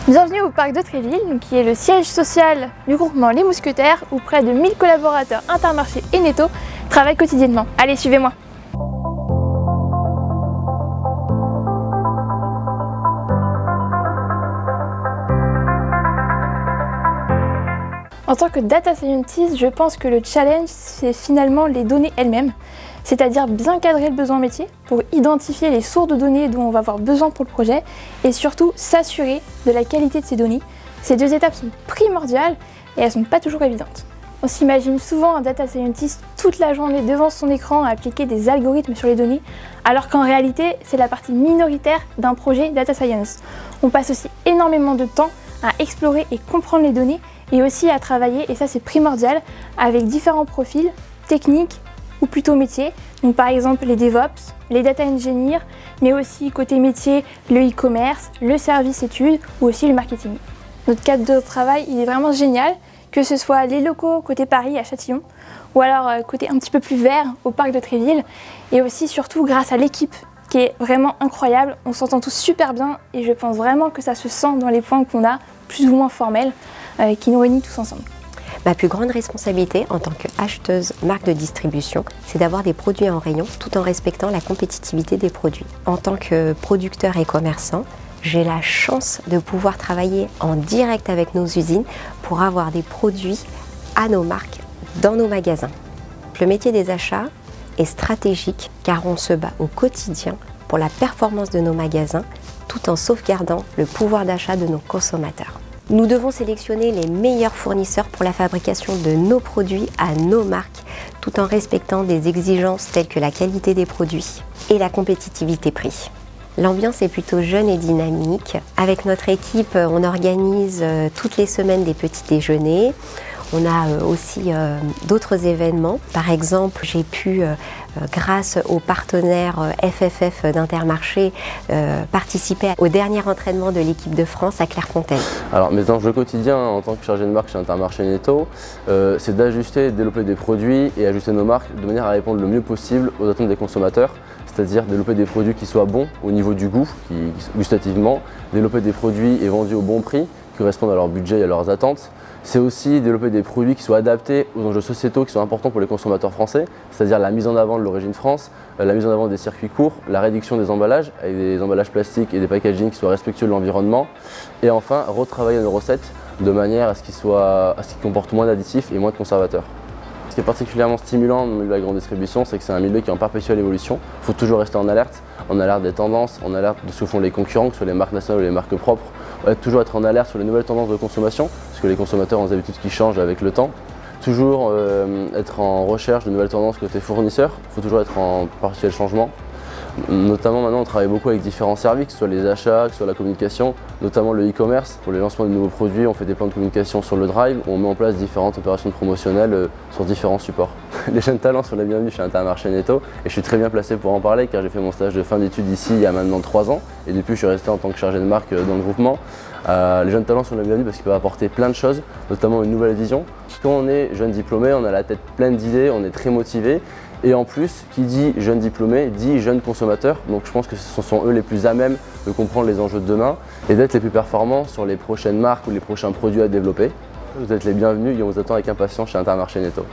Bienvenue au parc de Tréville, qui est le siège social du groupement Les Mousquetaires, où près de 1000 collaborateurs Intermarché et Netto travaillent quotidiennement. Allez, suivez-moi. En tant que data scientist, je pense que le challenge, c'est finalement les données elles-mêmes, c'est-à-dire bien cadrer le besoin métier pour identifier les sources de données dont on va avoir besoin pour le projet et surtout s'assurer de la qualité de ces données. Ces deux étapes sont primordiales et elles ne sont pas toujours évidentes. On s'imagine souvent un data scientist toute la journée devant son écran à appliquer des algorithmes sur les données, alors qu'en réalité, c'est la partie minoritaire d'un projet data science. On passe aussi énormément de temps à explorer et comprendre les données et aussi à travailler, et ça c'est primordial, avec différents profils techniques ou plutôt métiers. Donc par exemple les DevOps, les data engineers, mais aussi côté métier, le e-commerce, le service études ou aussi le marketing. Notre cadre de travail, il est vraiment génial, que ce soit les locaux côté Paris à Châtillon, ou alors côté un petit peu plus vert au parc de Tréville, et aussi surtout grâce à l'équipe qui est vraiment incroyable. On s'entend tous super bien et je pense vraiment que ça se sent dans les points qu'on a, plus ou moins formels, qui nous réunissent tous ensemble. Ma plus grande responsabilité en tant qu'acheteuse marque de distribution, c'est d'avoir des produits en rayon tout en respectant la compétitivité des produits. En tant que producteur et commerçant, j'ai la chance de pouvoir travailler en direct avec nos usines pour avoir des produits à nos marques dans nos magasins. Le métier des achats est stratégique car on se bat au quotidien pour la performance de nos magasins tout en sauvegardant le pouvoir d'achat de nos consommateurs. Nous devons sélectionner les meilleurs fournisseurs pour la fabrication de nos produits à nos marques, tout en respectant des exigences telles que la qualité des produits et la compétitivité prix. L'ambiance est plutôt jeune et dynamique. Avec notre équipe, on organise toutes les semaines des petits déjeuners. On a aussi d'autres événements. Par exemple, j'ai pu, grâce aux partenaires FFF d'Intermarché, participer au dernier entraînement de l'équipe de France à Clairefontaine. Alors mes enjeux quotidiens en tant que chargé de marque chez Intermarché Netto, c'est d'ajuster et de développer des produits et ajuster nos marques de manière à répondre le mieux possible aux attentes des consommateurs. C'est-à-dire développer des produits qui soient bons au niveau du goût, gustativement, développer des produits et vendus au bon prix, qui correspondent à leur budget et à leurs attentes. C'est aussi développer des produits qui soient adaptés aux enjeux sociétaux qui sont importants pour les consommateurs français, c'est-à-dire la mise en avant de l'origine France, la mise en avant des circuits courts, la réduction des emballages, avec des emballages plastiques et des packaging qui soient respectueux de l'environnement. Et enfin, retravailler nos recettes de manière à ce qu'ils comportent moins d'additifs et moins de conservateurs. Ce qui est particulièrement stimulant dans le milieu de la grande distribution, c'est que c'est un milieu qui est en perpétuelle évolution. Il faut toujours rester en alerte des tendances, en alerte de ce que font les concurrents, que ce soit les marques nationales ou les marques propres. Toujours être en alerte sur les nouvelles tendances de consommation, parce que les consommateurs ont des habitudes qui changent avec le temps. Toujours être en recherche de nouvelles tendances côté fournisseurs. Il faut toujours être en perpétuel changement. Notamment maintenant on travaille beaucoup avec différents services, que ce soit les achats, que ce soit la communication, notamment le e-commerce. Pour les lancements de nouveaux produits, on fait des plans de communication sur le drive, où on met en place différentes opérations promotionnelles sur différents supports. Les jeunes talents sont les bienvenus chez Intermarché Netto et je suis très bien placé pour en parler car j'ai fait mon stage de fin d'études ici il y a maintenant 3 ans et depuis je suis resté en tant que chargé de marque dans le groupement. Les jeunes talents sont les bienvenus parce qu'ils peuvent apporter plein de choses, notamment une nouvelle vision. Quand on est jeune diplômé, on a la tête pleine d'idées, on est très motivé. Et en plus, qui dit jeune diplômé, dit jeune consommateur. Donc je pense que ce sont eux les plus à même de comprendre les enjeux de demain et d'être les plus performants sur les prochaines marques ou les prochains produits à développer. Vous êtes les bienvenus et on vous attend avec impatience chez Intermarché Netto.